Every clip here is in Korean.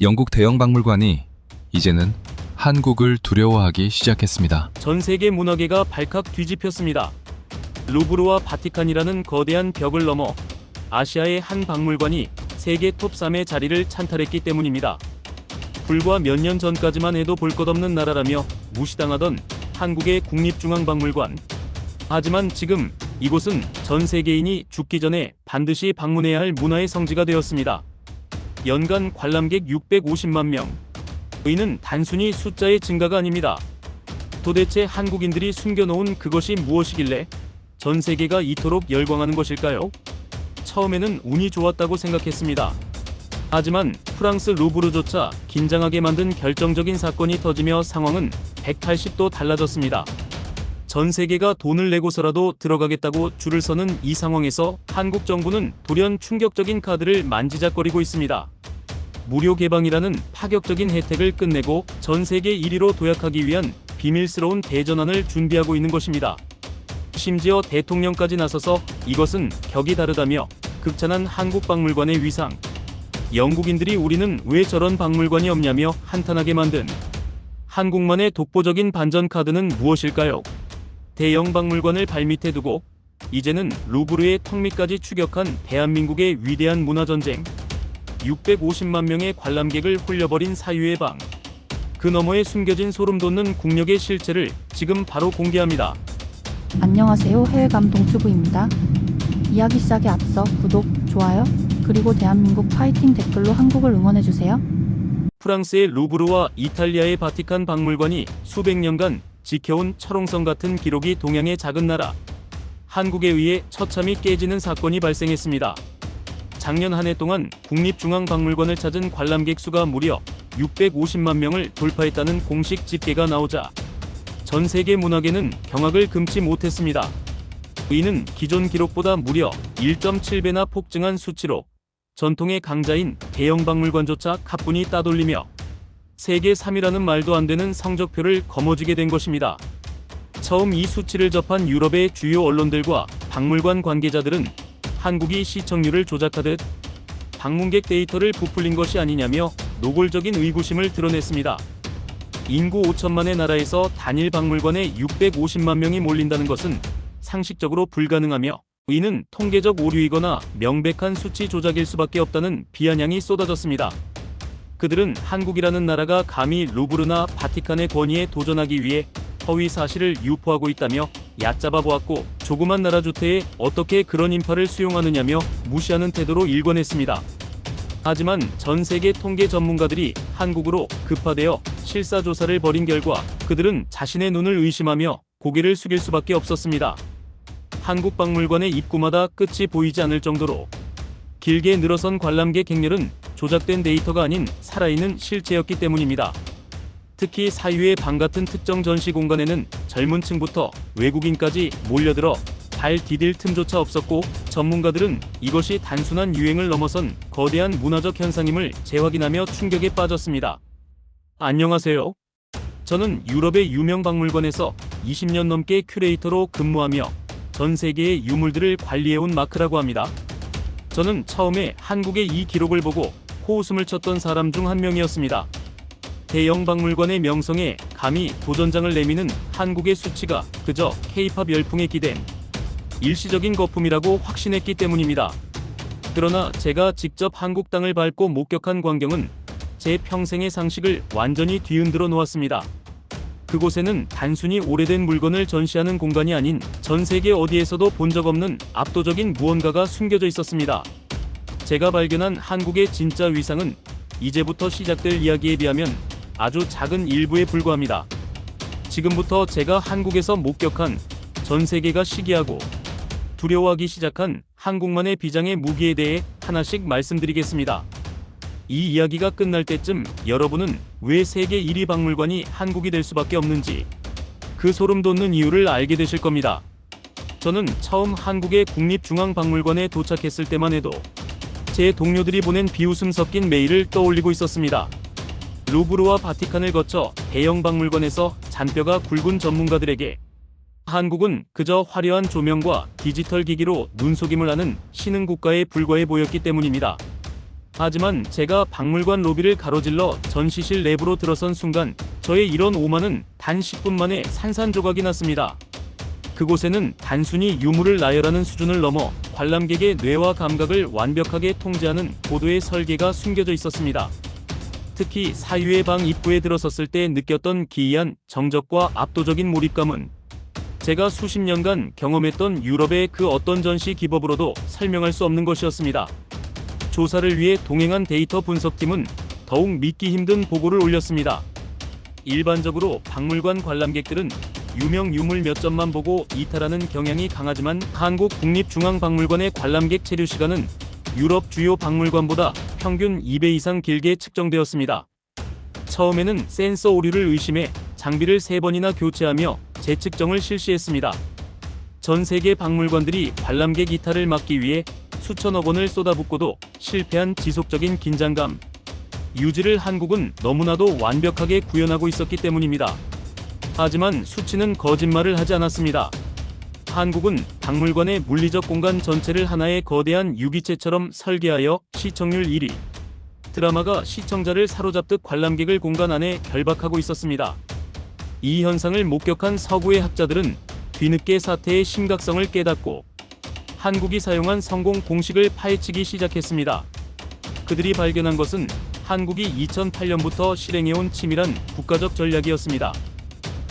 영국 대형 박물관이 이제는 한국을 두려워하기 시작했습니다. 전 세계 문화계가 발칵 뒤집혔습니다. 루브르와 바티칸이라는 거대한 벽을 넘어 아시아의 한 박물관이 세계 톱3의 자리를 찬탈했기 때문입니다. 불과 몇 년 전까지만 해도 볼 것 없는 나라라며 무시당하던 한국의 국립중앙박물관. 하지만 지금 이곳은 전 세계인이 죽기 전에 반드시 방문해야 할 문화의 성지가 되었습니다. 연간 관람객 650만 명. 이는 단순히 숫자의 증가가 아닙니다. 도대체 한국인들이 숨겨놓은 그것이 무엇이길래 전 세계가 이토록 열광하는 것일까요? 처음에는 운이 좋았다고 생각했습니다. 하지만 프랑스 루브르조차 긴장하게 만든 결정적인 사건이 터지며 상황은 180도 달라졌습니다. 전 세계가 돈을 내고서라도 들어가겠다고 줄을 서는 이 상황에서 한국 정부는 돌연 충격적인 카드를 만지작거리고 있습니다. 무료 개방이라는 파격적인 혜택을 끝내고 전 세계 1위로 도약하기 위한 비밀스러운 대전환을 준비하고 있는 것입니다. 심지어 대통령까지 나서서 이것은 격이 다르다며 극찬한 한국 박물관의 위상. 영국인들이 우리는 왜 저런 박물관이 없냐며 한탄하게 만든 한국만의 독보적인 반전 카드는 무엇일까요? 대형 박물관을 발밑에 두고 이제는 루브르의 턱 밑까지 추격한 대한민국의 위대한 문화전쟁. 650만 명의 관람객을 홀려버린 사유의 방. 그 너머에 숨겨진 소름돋는 국력의 실체를 지금 바로 공개합니다. 안녕하세요. 해외감동튜브입니다. 이야기 시작에 앞서 구독, 좋아요, 그리고 대한민국 파이팅 댓글로 한국을 응원해주세요. 프랑스의 루브르와 이탈리아의 바티칸 박물관이 수백 년간 지켜온 철옹성 같은 기록이 동양의 작은 나라 한국에 의해 처참히 깨지는 사건이 발생했습니다. 작년 한 해 동안 국립중앙박물관을 찾은 관람객 수가 무려 650만 명을 돌파했다는 공식 집계가 나오자 전 세계 문화계는 경악을 금치 못했습니다. 이는 기존 기록보다 무려 1.7배나 폭증한 수치로 전통의 강자인 대형 박물관조차 가뿐히 따돌리며 세계 3위라는 말도 안 되는 성적표를 거머쥐게 된 것입니다. 처음 이 수치를 접한 유럽의 주요 언론들과 박물관 관계자들은 한국이 시청률을 조작하듯 방문객 데이터를 부풀린 것이 아니냐며 노골적인 의구심을 드러냈습니다. 인구 5천만의 나라에서 단일 박물관에 650만 명이 몰린다는 것은 상식적으로 불가능하며 이는 통계적 오류이거나 명백한 수치 조작일 수밖에 없다는 비아냥이 쏟아졌습니다. 그들은 한국이라는 나라가 감히 루브르나 바티칸의 권위에 도전하기 위해 허위 사실을 유포하고 있다며 얕잡아 보았고 조그만 나라 주태에 어떻게 그런 인파를 수용하느냐며 무시하는 태도로 일관했습니다. 하지만 전 세계 통계 전문가들이 한국으로 급파되어 실사조사를 벌인 결과 그들은 자신의 눈을 의심하며 고개를 숙일 수밖에 없었습니다. 한국 박물관의 입구마다 끝이 보이지 않을 정도로 길게 늘어선 관람객 객렬은 조작된 데이터가 아닌 살아있는 실체였기 때문입니다. 특히 사유의 방 같은 특정 전시 공간에는 젊은 층부터 외국인까지 몰려들어 발 디딜 틈조차 없었고 전문가들은 이것이 단순한 유행을 넘어선 거대한 문화적 현상임을 재확인하며 충격에 빠졌습니다. 안녕하세요. 저는 유럽의 유명 박물관에서 20년 넘게 큐레이터로 근무하며 전 세계의 유물들을 관리해온 마크라고 합니다. 저는 처음에 한국의 이 기록을 보고 코웃음을 쳤던 사람 중 한 명이었습니다. 대형 박물관의 명성에 감히 도전장을 내미는 한국의 수치가 그저 K-팝 열풍에 기댄 일시적인 거품이라고 확신했기 때문입니다. 그러나 제가 직접 한국 땅을 밟고 목격한 광경은 제 평생의 상식을 완전히 뒤흔들어 놓았습니다. 그곳에는 단순히 오래된 물건을 전시하는 공간이 아닌 전 세계 어디에서도 본 적 없는 압도적인 무언가가 숨겨져 있었습니다. 제가 발견한 한국의 진짜 위상은 이제부터 시작될 이야기에 비하면 아주 작은 일부에 불과합니다. 지금부터 제가 한국에서 목격한 전 세계가 시기하고 두려워하기 시작한 한국만의 비장의 무기에 대해 하나씩 말씀드리겠습니다. 이 이야기가 끝날 때쯤 여러분은 왜 세계 1위 박물관이 한국이 될 수밖에 없는지 그 소름 돋는 이유를 알게 되실 겁니다. 저는 처음 한국의 국립중앙박물관에 도착했을 때만 해도 제 동료들이 보낸 비웃음 섞인 메일을 떠올리고 있었습니다. 루브르와 바티칸을 거쳐 대형 박물관에서 잔뼈가 굵은 전문가들에게 한국은 그저 화려한 조명과 디지털 기기로 눈속임을 하는 신흥 국가에 불과해 보였기 때문입니다. 하지만 제가 박물관 로비를 가로질러 전시실 내부로 들어선 순간 저의 이런 오만은 단 10분 만에 산산조각이 났습니다. 그곳에는 단순히 유물을 나열하는 수준을 넘어 관람객의 뇌와 감각을 완벽하게 통제하는 고도의 설계가 숨겨져 있었습니다. 특히 사유의 방 입구에 들어섰을 때 느꼈던 기이한 정적과 압도적인 몰입감은 제가 수십 년간 경험했던 유럽의 그 어떤 전시 기법으로도 설명할 수 없는 것이었습니다. 조사를 위해 동행한 데이터 분석팀은 더욱 믿기 힘든 보고를 올렸습니다. 일반적으로 박물관 관람객들은 유명 유물 몇 점만 보고 이탈하는 경향이 강하지만 한국국립중앙박물관의 관람객 체류 시간은 유럽 주요 박물관보다 평균 2배 이상 길게 측정되었습니다. 처음에는 센서 오류를 의심해 장비를 3번이나 교체하며 재측정을 실시했습니다. 전 세계 박물관들이 관람객 이탈을 막기 위해 수천억 원을 쏟아붓고도 실패한 지속적인 긴장감 유지를 한국은 너무나도 완벽하게 구현하고 있었기 때문입니다. 하지만 수치는 거짓말을 하지 않았습니다. 한국은 박물관의 물리적 공간 전체를 하나의 거대한 유기체처럼 설계하여 시청률 1위, 드라마가 시청자를 사로잡듯 관람객을 공간 안에 결박하고 있었습니다. 이 현상을 목격한 서구의 학자들은 뒤늦게 사태의 심각성을 깨닫고 한국이 사용한 성공 공식을 파헤치기 시작했습니다. 그들이 발견한 것은 한국이 2008년부터 실행해온 치밀한 국가적 전략이었습니다.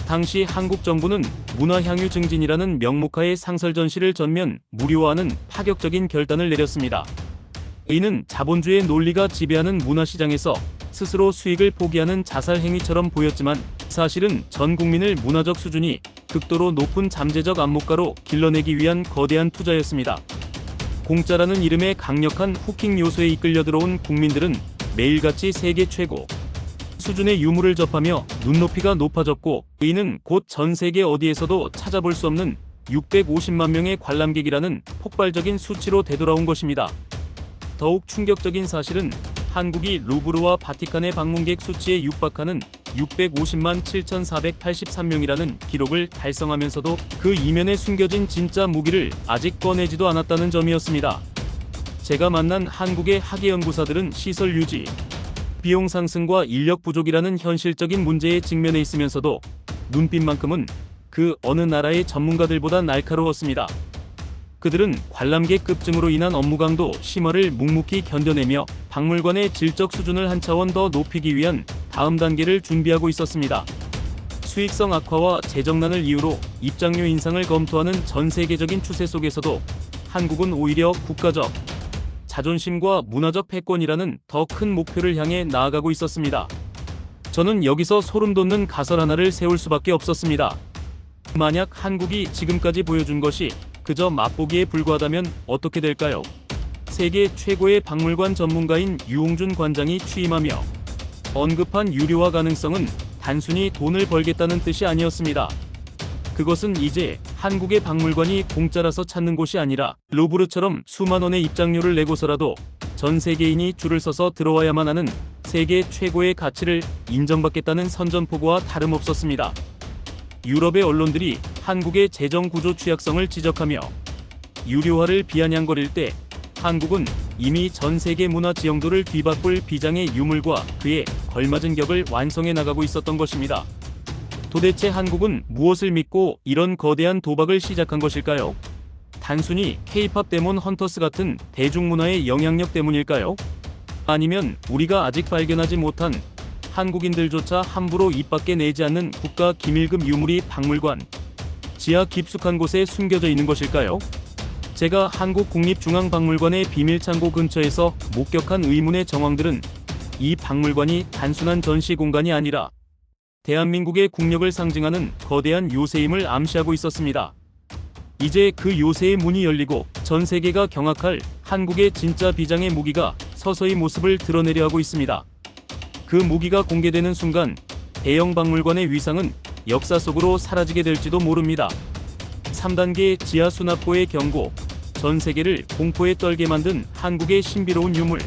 당시 한국 정부는 문화향유 증진이라는 명목하에 상설 전시를 전면 무료화하는 파격적인 결단을 내렸습니다. 이는 자본주의 논리가 지배하는 문화시장에서 스스로 수익을 포기하는 자살 행위처럼 보였지만 사실은 전 국민을 문화적 수준이 극도로 높은 잠재적 안목가로 길러내기 위한 거대한 투자였습니다. 공짜라는 이름의 강력한 후킹 요소에 이끌려 들어온 국민들은 매일같이 세계 최고 수준의 유물을 접하며 눈높이가 높아졌고 이는 곧 전 세계 어디에서도 찾아볼 수 없는 650만 명의 관람객이라는 폭발적인 수치로 되돌아온 것입니다. 더욱 충격적인 사실은 한국이 루브르와 바티칸의 방문객 수치에 육박하는 650만 7,483명이라는 기록을 달성하면서도 그 이면에 숨겨진 진짜 무기를 아직 꺼내지도 않았다는 점이었습니다. 제가 만난 한국의 학예연구사들은 시설 유지, 비용 상승과 인력 부족이라는 현실적인 문제에 직면해 있으면서도 눈빛만큼은 그 어느 나라의 전문가들보다 날카로웠습니다. 그들은 관람객 급증으로 인한 업무 강도 심화를 묵묵히 견뎌내며 박물관의 질적 수준을 한 차원 더 높이기 위한 다음 단계를 준비하고 있었습니다. 수익성 악화와 재정난을 이유로 입장료 인상을 검토하는 전 세계적인 추세 속에서도 한국은 오히려 국가적 자존심과 문화적 패권이라는 더 큰 목표를 향해 나아가고 있었습니다. 저는 여기서 소름 돋는 가설 하나를 세울 수밖에 없었습니다. 만약 한국이 지금까지 보여준 것이 그저 맛보기에 불과하다면 어떻게 될까요? 세계 최고의 박물관 전문가인 유홍준 관장이 취임하며 언급한 유료화 가능성은 단순히 돈을 벌겠다는 뜻이 아니었습니다. 그것은 이제 한국의 박물관이 공짜라서 찾는 곳이 아니라 루브르처럼 수만 원의 입장료를 내고서라도 전 세계인이 줄을 서서 들어와야만 하는 세계 최고의 가치를 인정받겠다는 선전포고와 다름없었습니다. 유럽의 언론들이 한국의 재정 구조 취약성을 지적하며 유료화를 비아냥거릴 때 한국은 이미 전 세계 문화 지형도를 뒤바꿀 비장의 유물과 그에 걸맞은 격을 완성해 나가고 있었던 것입니다. 도대체 한국은 무엇을 믿고 이런 거대한 도박을 시작한 것일까요? 단순히 K-팝 데몬 헌터스 같은 대중문화의 영향력 때문일까요? 아니면 우리가 아직 발견하지 못한 한국인들조차 함부로 입 밖에 내지 않는 국가 기밀금 유물이 박물관 지하 깊숙한 곳에 숨겨져 있는 것일까요? 제가 한국국립중앙박물관의 비밀창고 근처에서 목격한 의문의 정황들은 이 박물관이 단순한 전시 공간이 아니라 대한민국의 국력을 상징하는 거대한 요새임을 암시하고 있었습니다. 이제 그 요새의 문이 열리고 전 세계가 경악할 한국의 진짜 비장의 무기가 서서히 모습을 드러내려 하고 있습니다. 그 무기가 공개되는 순간 대형 박물관의 위상은 역사 속으로 사라지게 될지도 모릅니다. 3단계 지하 수납고의 경고, 전 세계를 공포에 떨게 만든 한국의 신비로운 유물.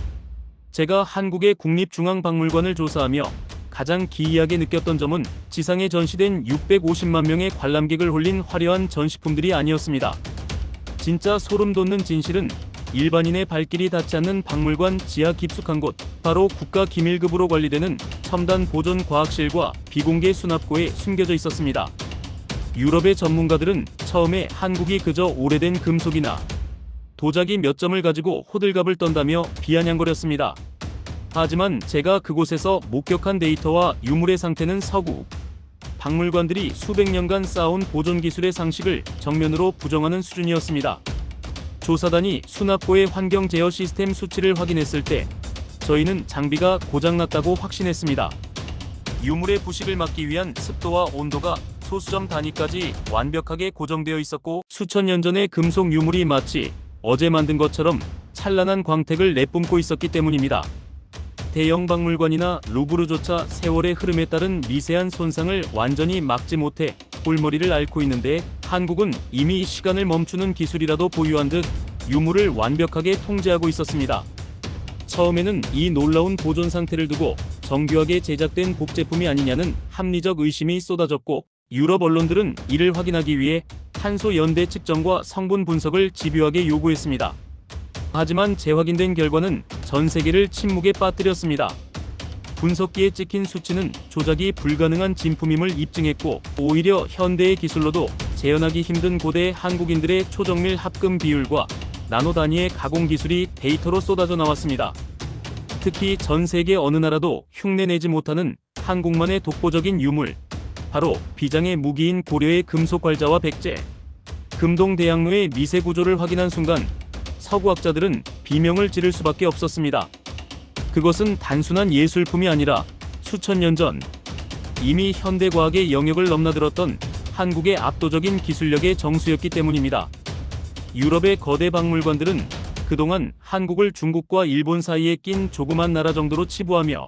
제가 한국의 국립중앙박물관을 조사하며 가장 기이하게 느꼈던 점은 지상에 전시된 650만 명의 관람객을 홀린 화려한 전시품들이 아니었습니다. 진짜 소름 돋는 진실은 일반인의 발길이 닿지 않는 박물관 지하 깊숙한 곳, 바로 국가 기밀급으로 관리되는 첨단 보존 과학실과 비공개 수납고에 숨겨져 있었습니다. 유럽의 전문가들은 처음에 한국이 그저 오래된 금속이나 도자기 몇 점을 가지고 호들갑을 떤다며 비아냥거렸습니다. 하지만 제가 그곳에서 목격한 데이터와 유물의 상태는 서구 박물관들이 수백 년간 쌓아온 보존 기술의 상식을 정면으로 부정하는 수준이었습니다. 조사단이 수납고의 환경 제어 시스템 수치를 확인했을 때 저희는 장비가 고장났다고 확신했습니다. 유물의 부식을 막기 위한 습도와 온도가 소수점 단위까지 완벽하게 고정되어 있었고, 수천 년 전의 금속 유물이 마치 어제 만든 것처럼 찬란한 광택을 내뿜고 있었기 때문입니다. 대형 박물관이나 루브르조차 세월의 흐름에 따른 미세한 손상을 완전히 막지 못해 골머리를 앓고 있는데, 한국은 이미 시간을 멈추는 기술이라도 보유한 듯 유물을 완벽하게 통제하고 있었습니다. 처음에는 이 놀라운 보존 상태를 두고 정교하게 제작된 복제품이 아니냐는 합리적 의심이 쏟아졌고, 유럽 언론들은 이를 확인하기 위해 탄소 연대 측정과 성분 분석을 집요하게 요구했습니다. 하지만 재확인된 결과는 전 세계를 침묵에 빠뜨렸습니다. 분석기에 찍힌 수치는 조작이 불가능한 진품임을 입증했고, 오히려 현대의 기술로도 재현하기 힘든 고대 한국인들의 초정밀 합금 비율과 나노 단위의 가공 기술이 데이터로 쏟아져 나왔습니다. 특히 전 세계 어느 나라도 흉내내지 못하는 한국만의 독보적인 유물, 바로 비장의 무기인 고려의 금속 괄자와 백제, 금동 대학로의 미세 구조를 확인한 순간 서구학자들은 비명을 지를 수밖에 없었습니다. 그것은 단순한 예술품이 아니라 수천 년 전 이미 현대과학의 영역을 넘나들었던 한국의 압도적인 기술력의 정수였기 때문입니다. 유럽의 거대 박물관들은 그동안 한국을 중국과 일본 사이에 낀 조그만 나라 정도로 치부하며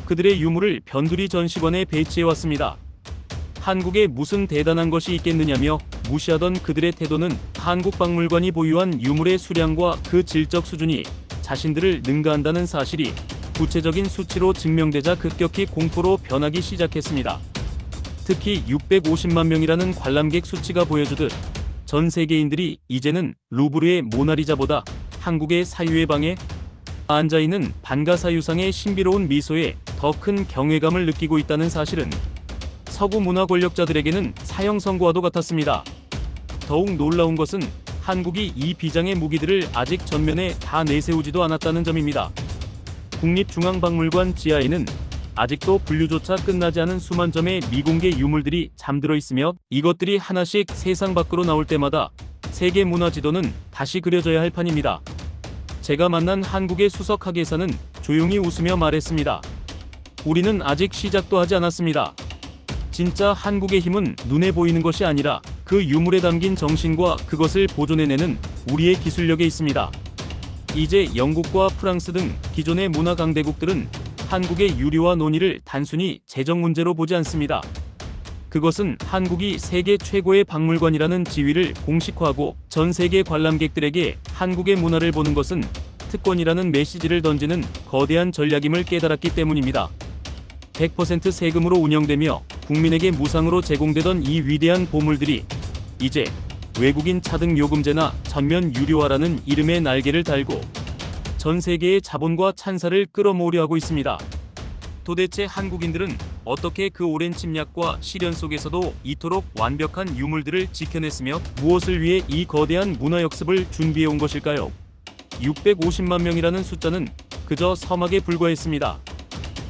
그들의 유물을 변두리 전시관에 배치해왔습니다. 한국에 무슨 대단한 것이 있겠느냐며 무시하던 그들의 태도는 한국 박물관이 보유한 유물의 수량과 그 질적 수준이 자신들을 능가한다는 사실이 구체적인 수치로 증명되자 급격히 공포로 변하기 시작했습니다. 특히 650만 명이라는 관람객 수치가 보여주듯 전 세계인들이 이제는 루브르의 모나리자보다 한국의 사유의 방에 앉아있는 반가사유상의 신비로운 미소에 더 큰 경외감을 느끼고 있다는 사실은 서구 문화 권력자들에게는 사형 선고와도 같았습니다. 더욱 놀라운 것은 한국이 이 비장의 무기들을 아직 전면에 다 내세우지도 않았다는 점입니다. 국립중앙박물관 지하에는 아직도 분류조차 끝나지 않은 수만 점의 미공개 유물들이 잠들어 있으며, 이것들이 하나씩 세상 밖으로 나올 때마다 세계 문화 지도는 다시 그려져야 할 판입니다. 제가 만난 한국의 수석 학예사는 조용히 웃으며 말했습니다. 우리는 아직 시작도 하지 않았습니다. 진짜 한국의 힘은 눈에 보이는 것이 아니라 그 유물에 담긴 정신과 그것을 보존해내는 우리의 기술력에 있습니다. 이제 영국과 프랑스 등 기존의 문화 강대국들은 한국의 유리와 논의를 단순히 재정 문제로 보지 않습니다. 그것은 한국이 세계 최고의 박물관이라는 지위를 공식화하고 전 세계 관람객들에게 한국의 문화를 보는 것은 특권이라는 메시지를 던지는 거대한 전략임을 깨달았기 때문입니다. 100% 세금으로 운영되며 국민에게 무상으로 제공되던 이 위대한 보물들이 이제 외국인 차등 요금제나 전면 유료화라는 이름의 날개를 달고 전 세계의 자본과 찬사를 끌어모으려 하고 있습니다. 도대체 한국인들은 어떻게 그 오랜 침략과 시련 속에서도 이토록 완벽한 유물들을 지켜냈으며 무엇을 위해 이 거대한 문화 역습을 준비해온 것일까요? 650만 명이라는 숫자는 그저 서막에 불과했습니다.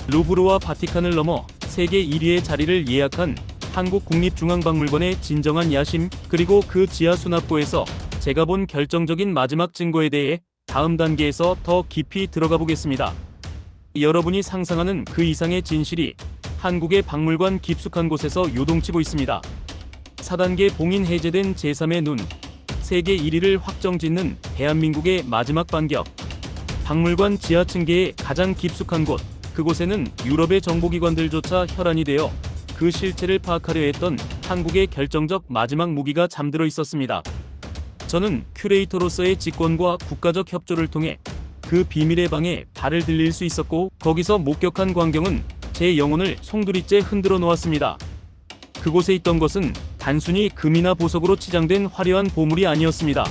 루브르와 바티칸을 넘어 세계 1위의 자리를 예약한 한국 국립중앙박물관의 진정한 야심, 그리고 그 지하 수납고에서 제가 본 결정적인 마지막 증거에 대해 다음 단계에서 더 깊이 들어가 보겠습니다. 여러분이 상상하는 그 이상의 진실이 한국의 박물관 깊숙한 곳에서 요동치고 있습니다. 4단계 봉인 해제된 제3의 눈, 세계 1위를 확정짓는 대한민국의 마지막 반격. 박물관 지하층계의 가장 깊숙한 곳, 그곳에는 유럽의 정보기관들조차 혈안이 되어 그 실체를 파악하려 했던 한국의 결정적 마지막 무기가 잠들어 있었습니다. 저는 큐레이터로서의 직권과 국가적 협조를 통해 그 비밀의 방에 발을 들릴 수 있었고, 거기서 목격한 광경은 제 영혼을 송두리째 흔들어 놓았습니다. 그곳에 있던 것은 단순히 금이나 보석으로 치장된 화려한 보물이 아니었습니다.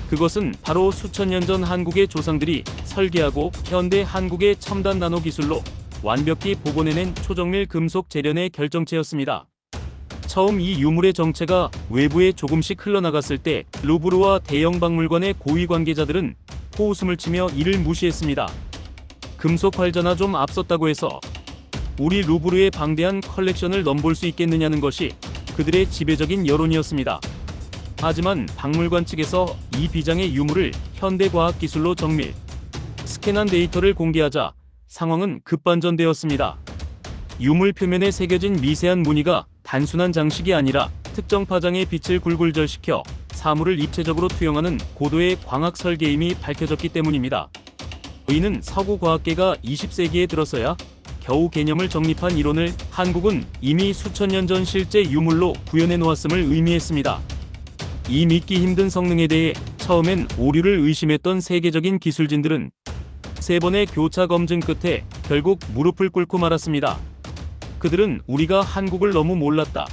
그것은 바로 수천 년 전 한국의 조상들이 설계하고 현대 한국의 첨단 나노 기술로 완벽히 복원해낸 초정밀 금속 재련의 결정체였습니다. 처음 이 유물의 정체가 외부에 조금씩 흘러나갔을 때 루브르와 대형 박물관의 고위 관계자들은 호웃음을 치며 이를 무시했습니다. 금속 활자나 좀 앞섰다고 해서 우리 루브르의 방대한 컬렉션을 넘볼 수 있겠느냐는 것이 그들의 지배적인 여론이었습니다. 하지만 박물관 측에서 이 비장의 유물을 현대 과학 기술로 정밀 스캔한 데이터를 공개하자 상황은 급반전되었습니다. 유물 표면에 새겨진 미세한 무늬가 단순한 장식이 아니라 특정 파장의 빛을 굴굴절시켜 사물을 입체적으로 투영하는 고도의 광학 설계임이 밝혀졌기 때문입니다. 이는 서구 과학계가 20세기에 들어서야 겨우 개념을 정립한 이론을 한국은 이미 수천 년 전 실제 유물로 구현해 놓았음을 의미했습니다. 이 믿기 힘든 성능에 대해 처음엔 오류를 의심했던 세계적인 기술진들은 3번의 교차 검증 끝에 결국 무릎을 꿇고 말았습니다. 그들은 우리가 한국을 너무 몰랐다.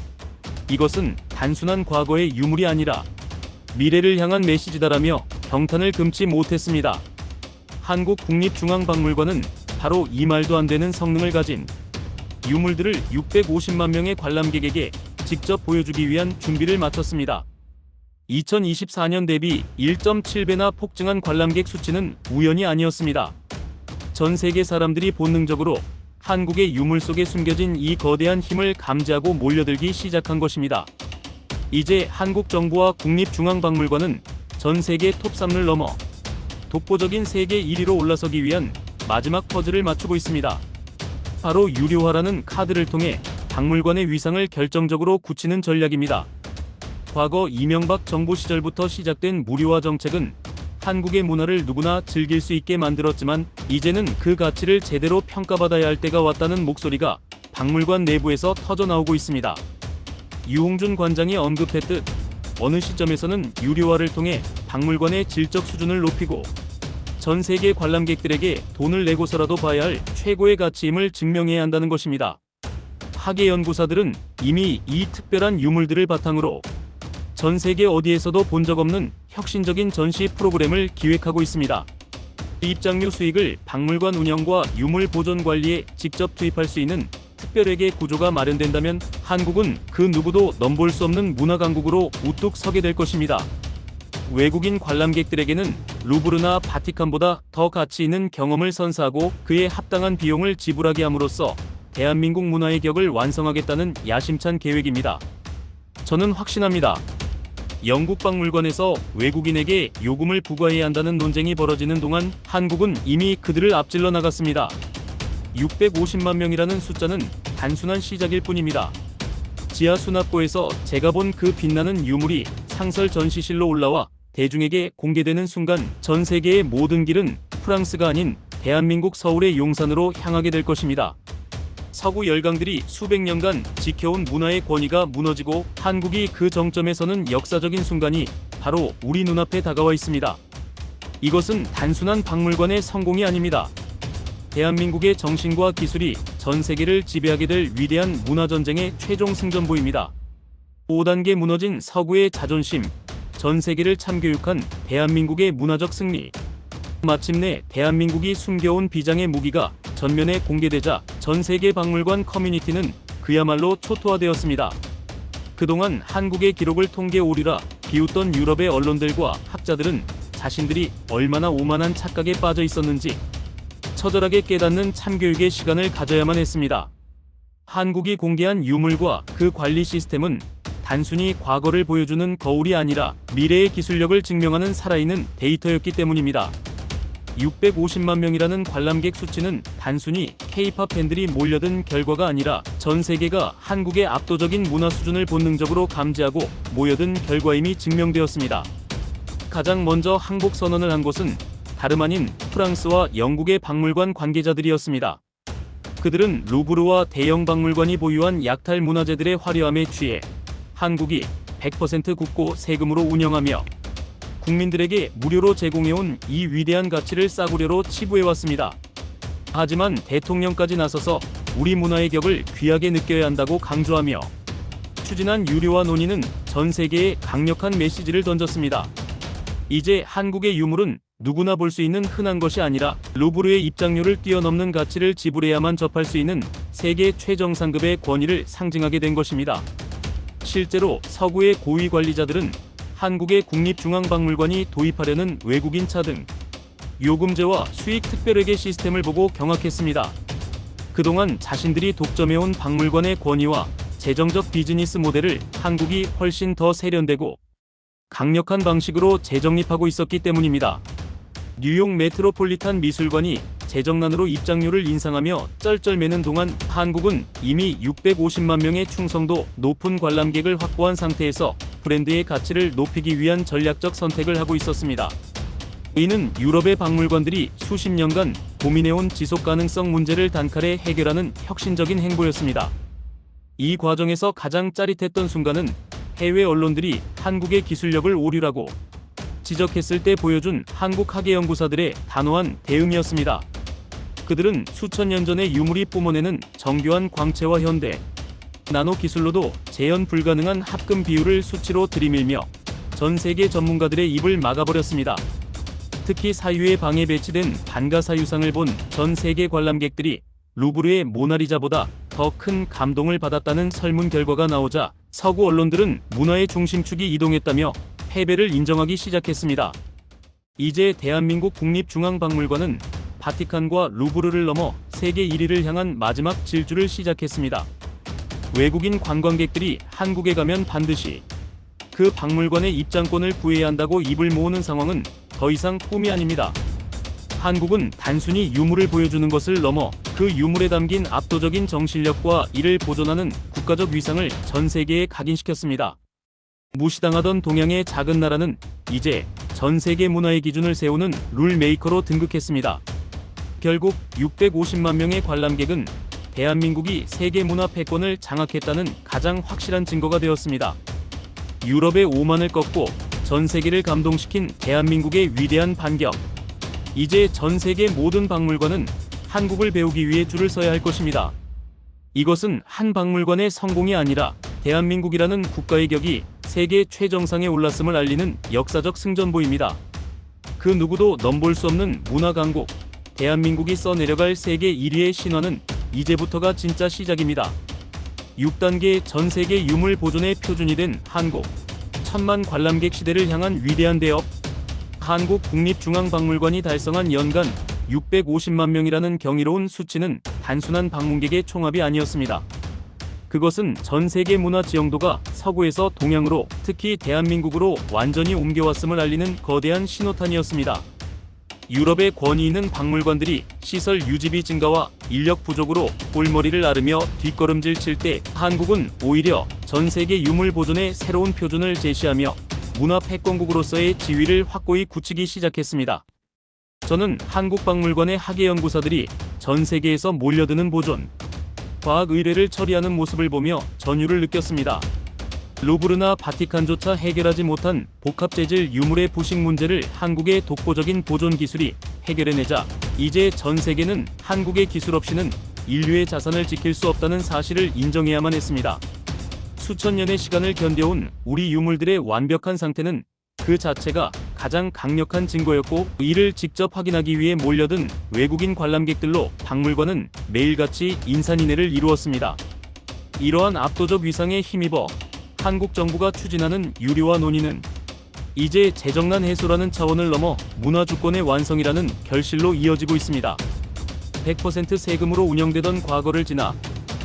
이것은 단순한 과거의 유물이 아니라 미래를 향한 메시지다라며 경탄을 금치 못했습니다. 한국국립중앙박물관은 바로 이 말도 안 되는 성능을 가진 유물들을 650만 명의 관람객에게 직접 보여주기 위한 준비를 마쳤습니다. 2024년 대비 1.7배나 폭증한 관람객 수치는 우연이 아니었습니다. 전 세계 사람들이 본능적으로 한국의 유물 속에 숨겨진 이 거대한 힘을 감지하고 몰려들기 시작한 것입니다. 이제 한국 정부와 국립중앙박물관은 전 세계 톱3를 넘어 독보적인 세계 1위로 올라서기 위한 마지막 퍼즐을 맞추고 있습니다. 바로 유료화라는 카드를 통해 박물관의 위상을 결정적으로 굳히는 전략입니다. 과거 이명박 정부 시절부터 시작된 무료화 정책은 한국의 문화를 누구나 즐길 수 있게 만들었지만 이제는 그 가치를 제대로 평가받아야 할 때가 왔다는 목소리가 박물관 내부에서 터져나오고 있습니다. 유홍준 관장이 언급했듯 어느 시점에서는 유료화를 통해 박물관의 질적 수준을 높이고 전 세계 관람객들에게 돈을 내고서라도 봐야 할 최고의 가치임을 증명해야 한다는 것입니다. 학예 연구사들은 이미 이 특별한 유물들을 바탕으로 전 세계 어디에서도 본 적 없는 혁신적인 전시 프로그램을 기획하고 있습니다. 입장료 수익을 박물관 운영과 유물 보존 관리에 직접 투입할 수 있는 특별회계 구조가 마련된다면 한국은 그 누구도 넘볼 수 없는 문화 강국으로 우뚝 서게 될 것입니다. 외국인 관람객들에게는 루브르나 바티칸보다 더 가치 있는 경험을 선사하고 그에 합당한 비용을 지불하게 함으로써 대한민국 문화의 격을 완성하겠다는 야심찬 계획입니다. 저는 확신합니다. 영국 박물관에서 외국인에게 요금을 부과해야 한다는 논쟁이 벌어지는 동안 한국은 이미 그들을 앞질러 나갔습니다. 650만 명이라는 숫자는 단순한 시작일 뿐입니다. 지하 수납고에서 제가 본 그 빛나는 유물이 상설 전시실로 올라와 대중에게 공개되는 순간 전 세계의 모든 길은 프랑스가 아닌 대한민국 서울의 용산으로 향하게 될 것입니다. 서구 열강들이 수백 년간 지켜온 문화의 권위가 무너지고 한국이 그 정점에 서는 역사적인 순간이 바로 우리 눈앞에 다가와 있습니다. 이것은 단순한 박물관의 성공이 아닙니다. 대한민국의 정신과 기술이 전 세계를 지배하게 될 위대한 문화전쟁의 최종 승전보입니다. 5단계 무너진 서구의 자존심, 전 세계를 참교육한 대한민국의 문화적 승리. 마침내 대한민국이 숨겨온 비장의 무기가 전면에 공개되자 전 세계 박물관 커뮤니티는 그야말로 초토화되었습니다. 그동안 한국의 기록을 통계 오류라 비웃던 유럽의 언론들과 학자들은 자신들이 얼마나 오만한 착각에 빠져 있었는지 처절하게 깨닫는 참교육의 시간을 가져야만 했습니다. 한국이 공개한 유물과 그 관리 시스템은 단순히 과거를 보여주는 거울이 아니라 미래의 기술력을 증명하는 살아있는 데이터였기 때문입니다. 650만 명이라는 관람객 수치는 단순히 K-팝 팬들이 몰려든 결과가 아니라 전 세계가 한국의 압도적인 문화 수준을 본능적으로 감지하고 모여든 결과임이 증명되었습니다. 가장 먼저 항복 선언을 한 곳은 다름 아닌 프랑스와 영국의 박물관 관계자들이었습니다. 그들은 루브르와 대형 박물관이 보유한 약탈 문화재들의 화려함에 취해 한국이 100% 국고 세금으로 운영하며 국민들에게 무료로 제공해온 이 위대한 가치를 싸구려로 치부해왔습니다. 하지만 대통령까지 나서서 우리 문화의 격을 귀하게 느껴야 한다고 강조하며 추진한 유료화 논의는 전 세계에 강력한 메시지를 던졌습니다. 이제 한국의 유물은 누구나 볼 수 있는 흔한 것이 아니라 루브르의 입장료를 뛰어넘는 가치를 지불해야만 접할 수 있는 세계 최정상급의 권위를 상징하게 된 것입니다. 실제로 서구의 고위 관리자들은 한국의 국립중앙박물관이 도입하려는 외국인 차 등 요금제와 수익 특별회계 시스템을 보고 경악했습니다. 그동안 자신들이 독점해온 박물관의 권위와 재정적 비즈니스 모델을 한국이 훨씬 더 세련되고 강력한 방식으로 재정립하고 있었기 때문입니다. 뉴욕 메트로폴리탄 미술관이 재정난으로 입장료를 인상하며 쩔쩔매는 동안 한국은 이미 650만 명의 충성도 높은 관람객을 확보한 상태에서 브랜드의 가치를 높이기 위한 전략적 선택을 하고 있었습니다. 이는 유럽의 박물관들이 수십 년간 고민해온 지속가능성 문제를 단칼에 해결하는 혁신적인 행보였습니다. 이 과정에서 가장 짜릿했던 순간은 해외 언론들이 한국의 기술력을 오류라고 지적했을 때 보여준 한국 학예연구사들의 단호한 대응이었습니다. 그들은 수천 년 전의 유물이 뿜어내는 정교한 광채와 현대 나노 기술로도 재현 불가능한 합금 비율을 수치로 들이밀며 전 세계 전문가들의 입을 막아버렸습니다. 특히 사유의 방에 배치된 반가사유상을 본 전 세계 관람객들이 루브르의 모나리자보다 더 큰 감동을 받았다는 설문 결과가 나오자 서구 언론들은 문화의 중심축이 이동했다며 패배를 인정하기 시작했습니다. 이제 대한민국 국립중앙박물관은 바티칸과 루브르를 넘어 세계 1위를 향한 마지막 질주를 시작했습니다. 외국인 관광객들이 한국에 가면 반드시 그 박물관의 입장권을 구해야 한다고 입을 모으는 상황은 더 이상 꿈이 아닙니다. 한국은 단순히 유물을 보여주는 것을 넘어 그 유물에 담긴 압도적인 정신력과 이를 보존하는 국가적 위상을 전 세계에 각인시켰습니다. 무시당하던 동양의 작은 나라는 이제 전 세계 문화의 기준을 세우는 룰 메이커로 등극했습니다. 결국 650만 명의 관람객은 대한민국이 세계 문화 패권을 장악했다는 가장 확실한 증거가 되었습니다. 유럽의 오만을 꺾고 전 세계를 감동시킨 대한민국의 위대한 반격. 이제 전 세계 모든 박물관은 한국을 배우기 위해 줄을 서야 할 것입니다. 이것은 한 박물관의 성공이 아니라 대한민국이라는 국가의 격이 세계 최정상에 올랐음을 알리는 역사적 승전보입니다. 그 누구도 넘볼 수 없는 문화 강국, 대한민국이 써내려갈 세계 1위의 신화는 이제부터가 진짜 시작입니다. 6단계 전 세계 유물 보존의 표준이 된 한국, 1000만 관람객 시대를 향한 위대한 대업. 한국 국립중앙박물관이 달성한 연간 650만 명이라는 경이로운 수치는 단순한 방문객의 총합이 아니었습니다. 그것은 전 세계 문화 지형도가 서구에서 동양으로, 특히 대한민국으로 완전히 옮겨왔음을 알리는 거대한 신호탄이었습니다. 유럽의 권위 있는 박물관들이 시설 유지비 증가와 인력 부족으로 골머리를 앓으며 뒷걸음질 칠 때 한국은 오히려 전 세계 유물 보존의 새로운 표준을 제시하며 문화 패권국으로서의 지위를 확고히 굳히기 시작했습니다. 저는 한국 박물관의 학예연구사들이 전 세계에서 몰려드는 보존, 과학 의뢰를 처리하는 모습을 보며 전율을 느꼈습니다. 루브르나 바티칸조차 해결하지 못한 복합재질 유물의 부식 문제를 한국의 독보적인 보존 기술이 해결해내자 이제 전 세계는 한국의 기술 없이는 인류의 자산을 지킬 수 없다는 사실을 인정해야만 했습니다. 수천 년의 시간을 견뎌온 우리 유물들의 완벽한 상태는 그 자체가 가장 강력한 증거였고, 이를 직접 확인하기 위해 몰려든 외국인 관람객들로 박물관은 매일같이 인산인해를 이루었습니다. 이러한 압도적 위상에 힘입어 한국 정부가 추진하는 유리화 논의는 이제 재정난 해소라는 차원을 넘어 문화주권의 완성이라는 결실로 이어지고 있습니다. 100% 세금으로 운영되던 과거를 지나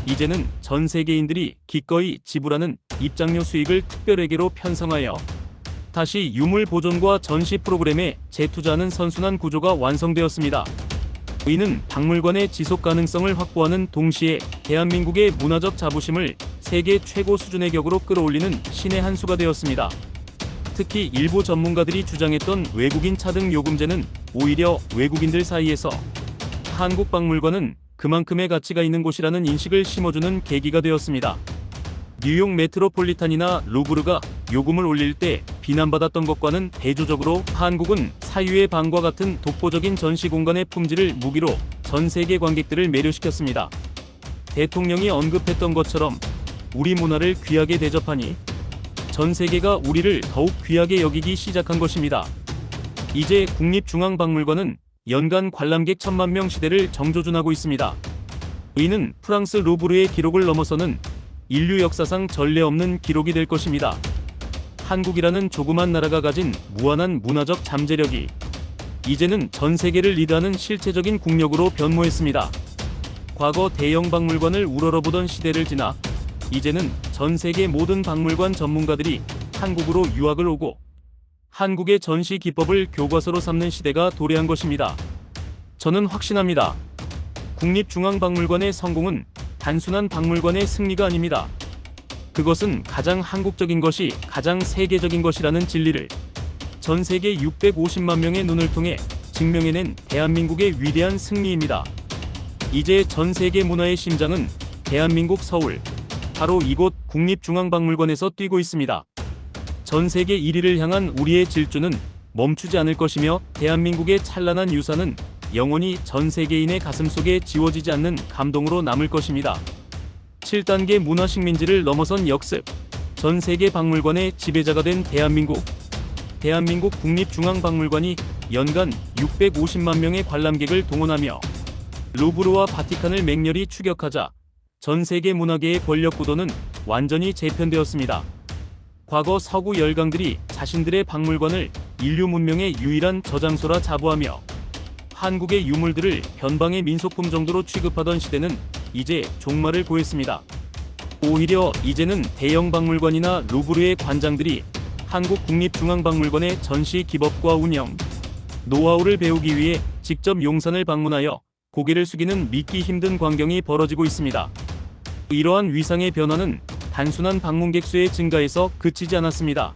이제는 전 세계인들이 기꺼이 지불하는 입장료 수익을 특별회계로 편성하여 다시 유물 보존과 전시 프로그램에 재투자하는 선순환 구조가 완성되었습니다. 이는 박물관의 지속 가능성을 확보하는 동시에 대한민국의 문화적 자부심을 세계 최고 수준의 격으로 끌어올리는 신의 한 수가 되었습니다. 특히 일부 전문가들이 주장했던 외국인 차등 요금제는 오히려 외국인들 사이에서 한국 박물관은 그만큼의 가치가 있는 곳이라는 인식을 심어주는 계기가 되었습니다. 뉴욕 메트로폴리탄이나 루브르가 요금을 올릴 때 비난받았던 것과는 대조적으로 한국은 사유의 방과 같은 독보적인 전시 공간의 품질을 무기로 전 세계 관객들을 매료시켰습니다. 대통령이 언급했던 것처럼 우리 문화를 귀하게 대접하니 전 세계가 우리를 더욱 귀하게 여기기 시작한 것입니다. 이제 국립중앙박물관은 연간 관람객 1,000만 명 시대를 정조준하고 있습니다. 이는 프랑스 루브르의 기록을 넘어서는 인류 역사상 전례 없는 기록이 될 것입니다. 한국이라는 조그만 나라가 가진 무한한 문화적 잠재력이 이제는 전 세계를 리드하는 실체적인 국력으로 변모했습니다. 과거 대형 박물관을 우러러보던 시대를 지나 이제는 전 세계 모든 박물관 전문가들이 한국으로 유학을 오고 한국의 전시 기법을 교과서로 삼는 시대가 도래한 것입니다. 저는 확신합니다. 국립중앙박물관의 성공은 단순한 박물관의 승리가 아닙니다. 그것은 가장 한국적인 것이 가장 세계적인 것이라는 진리를 전 세계 650만 명의 눈을 통해 증명해낸 대한민국의 위대한 승리입니다. 이제 전 세계 문화의 심장은 대한민국 서울, 바로 이곳 국립중앙박물관에서 뛰고 있습니다. 전 세계 1위를 향한 우리의 질주는 멈추지 않을 것이며 대한민국의 찬란한 유산은 영원히 전 세계인의 가슴속에 지워지지 않는 감동으로 남을 것입니다. 7단계 문화식민지를 넘어선 역습, 전 세계 박물관의 지배자가 된 대한민국. 대한민국 국립중앙박물관이 연간 650만 명의 관람객을 동원하며 루브르와 바티칸을 맹렬히 추격하자 전 세계 문화계의 권력 구도는 완전히 재편되었습니다. 과거 서구 열강들이 자신들의 박물관을 인류 문명의 유일한 저장소라 자부하며 한국의 유물들을 변방의 민속품 정도로 취급하던 시대는 이제 종말을 고했습니다. 오히려 이제는 대형 박물관이나 루브르의 관장들이 한국 국립중앙박물관의 전시 기법과 운영, 노하우를 배우기 위해 직접 용산을 방문하여 고개를 숙이는 믿기 힘든 광경이 벌어지고 있습니다. 이러한 위상의 변화는 단순한 방문객 수의 증가에서 그치지 않았습니다.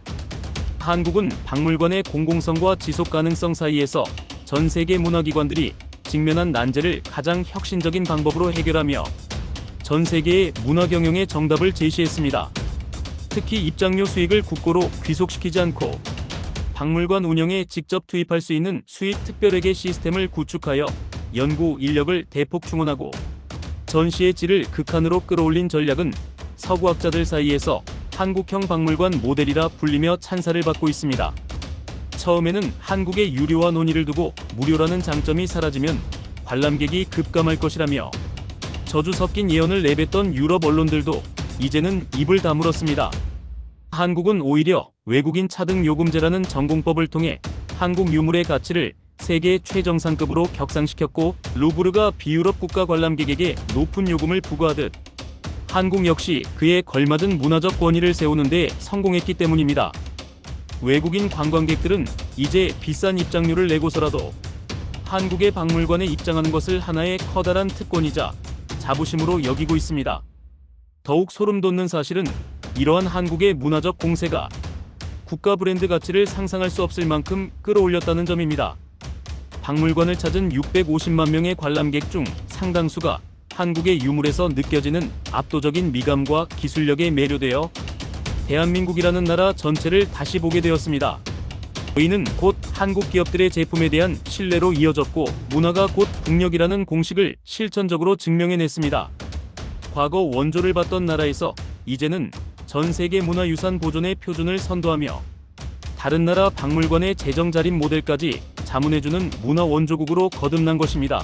한국은 박물관의 공공성과 지속 가능성 사이에서 전 세계 문화기관들이 직면한 난제를 가장 혁신적인 방법으로 해결하며 전 세계의 문화 경영의 정답을 제시했습니다. 특히 입장료 수익을 국고로 귀속시키지 않고 박물관 운영에 직접 투입할 수 있는 수입 특별회계 시스템을 구축하여 연구 인력을 대폭 충원하고 전시의 질을 극한으로 끌어올린 전략은 서구학자들 사이에서 한국형 박물관 모델이라 불리며 찬사를 받고 있습니다. 처음에는 한국의 유료화 논의를 두고 무료라는 장점이 사라지면 관람객이 급감할 것이라며 저주 섞인 예언을 내뱉던 유럽 언론들도 이제는 입을 다물었습니다. 한국은 오히려 외국인 차등 요금제라는 전공법을 통해 한국 유물의 가치를 세계 최정상급으로 격상시켰고 루브르가 비유럽 국가 관람객에게 높은 요금을 부과하듯 한국 역시 그에 걸맞은 문화적 권위를 세우는 데 성공했기 때문입니다. 외국인 관광객들은 이제 비싼 입장료를 내고서라도 한국의 박물관에 입장하는 것을 하나의 커다란 특권이자 자부심으로 여기고 있습니다. 더욱 소름 돋는 사실은 이러한 한국의 문화적 공세가 국가 브랜드 가치를 상상할 수 없을 만큼 끌어올렸다는 점입니다. 박물관을 찾은 650만 명의 관람객 중 상당수가 한국의 유물에서 느껴지는 압도적인 미감과 기술력에 매료되어 대한민국이라는 나라 전체를 다시 보게 되었습니다. 이는 곧 한국 기업들의 제품에 대한 신뢰로 이어졌고 문화가 곧 국력이라는 공식을 실천적으로 증명해냈습니다. 과거 원조를 받던 나라에서 이제는 전 세계 문화유산 보존의 표준을 선도하며 다른 나라 박물관의 재정 자립 모델까지 자문해주는 문화 원조국으로 거듭난 것입니다.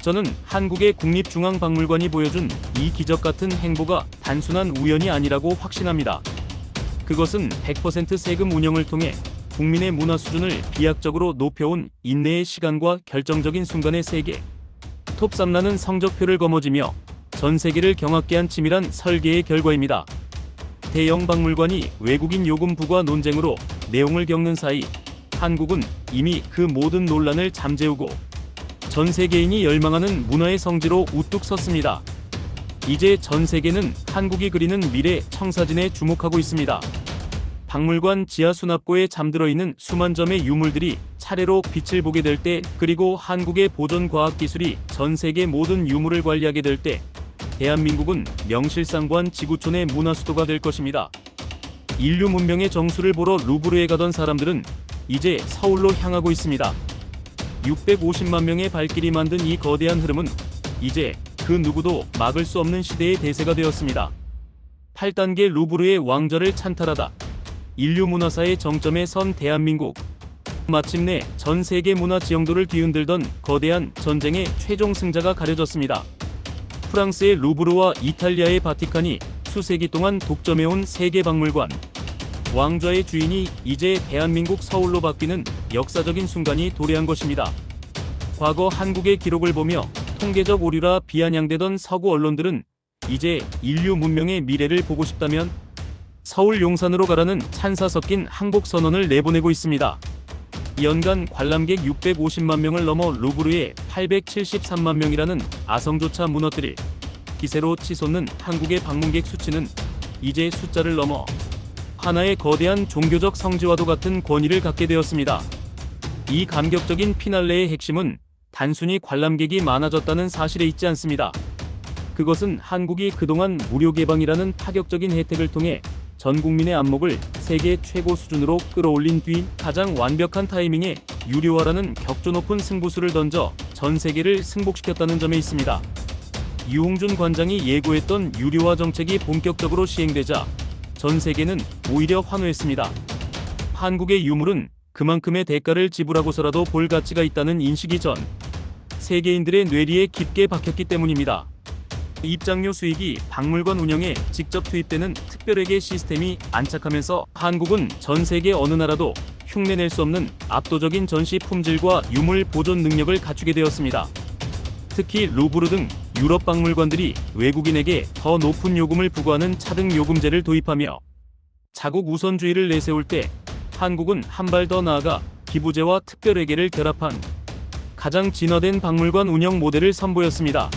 저는 한국의 국립중앙박물관이 보여준 이 기적 같은 행보가 단순한 우연이 아니라고 확신합니다. 그것은 100% 세금 운영을 통해 국민의 문화 수준을 비약적으로 높여온 인내의 시간과 결정적인 순간의 세계, 톱3라는 성적표를 거머쥐며 전 세계를 경악게 한 치밀한 설계의 결과입니다. 대형 박물관이 외국인 요금 부과 논쟁으로 내용을 겪는 사이 한국은 이미 그 모든 논란을 잠재우고 전 세계인이 열망하는 문화의 성지로 우뚝 섰습니다. 이제 전 세계는 한국이 그리는 미래 청사진에 주목하고 있습니다. 박물관 지하 수납고에 잠들어 있는 수만 점의 유물들이 차례로 빛을 보게 될 때, 그리고 한국의 보존 과학 기술이 전 세계 모든 유물을 관리하게 될 때, 대한민국은 명실상부한 지구촌의 문화 수도가 될 것입니다. 인류 문명의 정수를 보러 루브르에 가던 사람들은 이제 서울로 향하고 있습니다. 650만 명의 발길이 만든 이 거대한 흐름은 이제 그 누구도 막을 수 없는 시대의 대세가 되었습니다. 8단계 루브르의 왕좌를 찬탈하다. 인류 문화사의 정점에 선 대한민국. 마침내 전 세계 문화 지형도를 뒤흔들던 거대한 전쟁의 최종 승자가 가려졌습니다. 프랑스의 루브르와 이탈리아의 바티칸이 수세기 동안 독점해온 세계 박물관. 왕좌의 주인이 이제 대한민국 서울로 바뀌는 역사적인 순간이 도래한 것입니다. 과거 한국의 기록을 보며 통계적 오류라 비아냥대던 서구 언론들은 이제 인류 문명의 미래를 보고 싶다면 서울 용산으로 가라는 찬사 섞인 항복 선언을 내보내고 있습니다. 연간 관람객 650만 명을 넘어 루브르에 873만 명이라는 아성조차 무너뜨릴 기세로 치솟는 한국의 방문객 수치는 이제 숫자를 넘어 하나의 거대한 종교적 성지와도 같은 권위를 갖게 되었습니다. 이 감격적인 피날레의 핵심은 단순히 관람객이 많아졌다는 사실에 있지 않습니다. 그것은 한국이 그동안 무료 개방이라는 파격적인 혜택을 통해 전 국민의 안목을 세계 최고 수준으로 끌어올린 뒤 가장 완벽한 타이밍에 유료화라는 격조 높은 승부수를 던져 전 세계를 승복시켰다는 점에 있습니다. 유홍준 관장이 예고했던 유료화 정책이 본격적으로 시행되자 전 세계는 오히려 환호했습니다. 한국의 유물은 그만큼의 대가를 지불하고서라도 볼 가치가 있다는 인식이 전 세계인들의 뇌리에 깊게 박혔기 때문입니다. 입장료 수익이 박물관 운영에 직접 투입되는 특별회계 시스템이 안착하면서 한국은 전 세계 어느 나라도 흉내낼 수 없는 압도적인 전시 품질과 유물 보존 능력을 갖추게 되었습니다. 특히 루브르 등 유럽 박물관들이 외국인에게 더 높은 요금을 부과하는 차등 요금제를 도입하며 자국 우선주의를 내세울 때 한국은 한 발 더 나아가 기부제와 특별회계를 결합한 가장 진화된 박물관 운영 모델을 선보였습니다.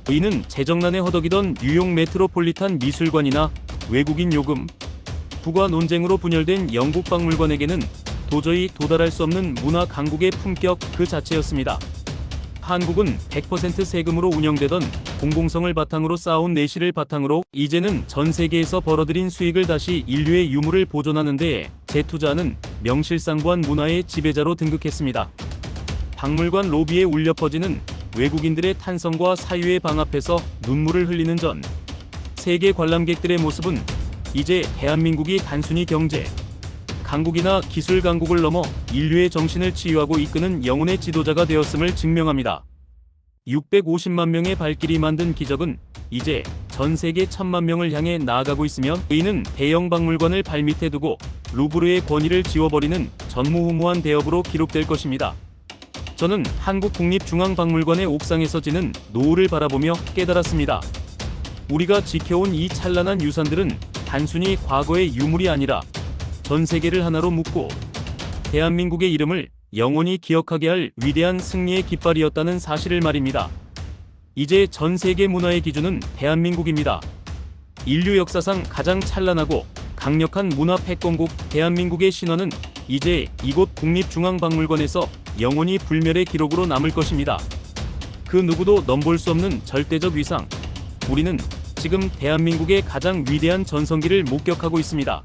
이는 재정난에 허덕이던 뉴욕 메트로폴리탄 미술관이나 외국인 요금 부과 논쟁으로 분열된 영국 박물관에게는 도저히 도달할 수 없는 문화 강국의 품격 그 자체였습니다. 한국은 100% 세금으로 운영되던 공공성을 바탕으로 쌓아온 내실을 바탕으로 이제는 전 세계에서 벌어들인 수익을 다시 인류의 유물을 보존하는 데에 재투자하는 명실상부한 문화의 지배자로 등극했습니다. 박물관 로비에 울려 퍼지는 외국인들의 탄성과 사유에 방합해서 눈물을 흘리는 전 세계 관람객들의 모습은 이제 대한민국이 단순히 경제 강국이나 기술 강국을 넘어 인류의 정신을 치유하고 이끄는 영혼의 지도자가 되었음을 증명합니다. 650만 명의 발길이 만든 기적은 이제 전 세계 1000만 명을 향해 나아가고 있으며 이는 대형 박물관을 발밑에 두고 루브르의 권위를 지워버리는 전무후무한 대업으로 기록될 것입니다. 저는 한국국립중앙박물관의 옥상에서 지는 노을을 바라보며 깨달았습니다. 우리가 지켜온 이 찬란한 유산들은 단순히 과거의 유물이 아니라 전 세계를 하나로 묶고 대한민국의 이름을 영원히 기억하게 할 위대한 승리의 깃발이었다는 사실을 말입니다. 이제 전 세계 문화의 기준은 대한민국입니다. 인류 역사상 가장 찬란하고 강력한 문화 패권국 대한민국의 신화는 이제 이곳 국립중앙박물관에서 영원히 불멸의 기록으로 남을 것입니다. 그 누구도 넘볼 수 없는 절대적 위상. 우리는 지금 대한민국의 가장 위대한 전성기를 목격하고 있습니다.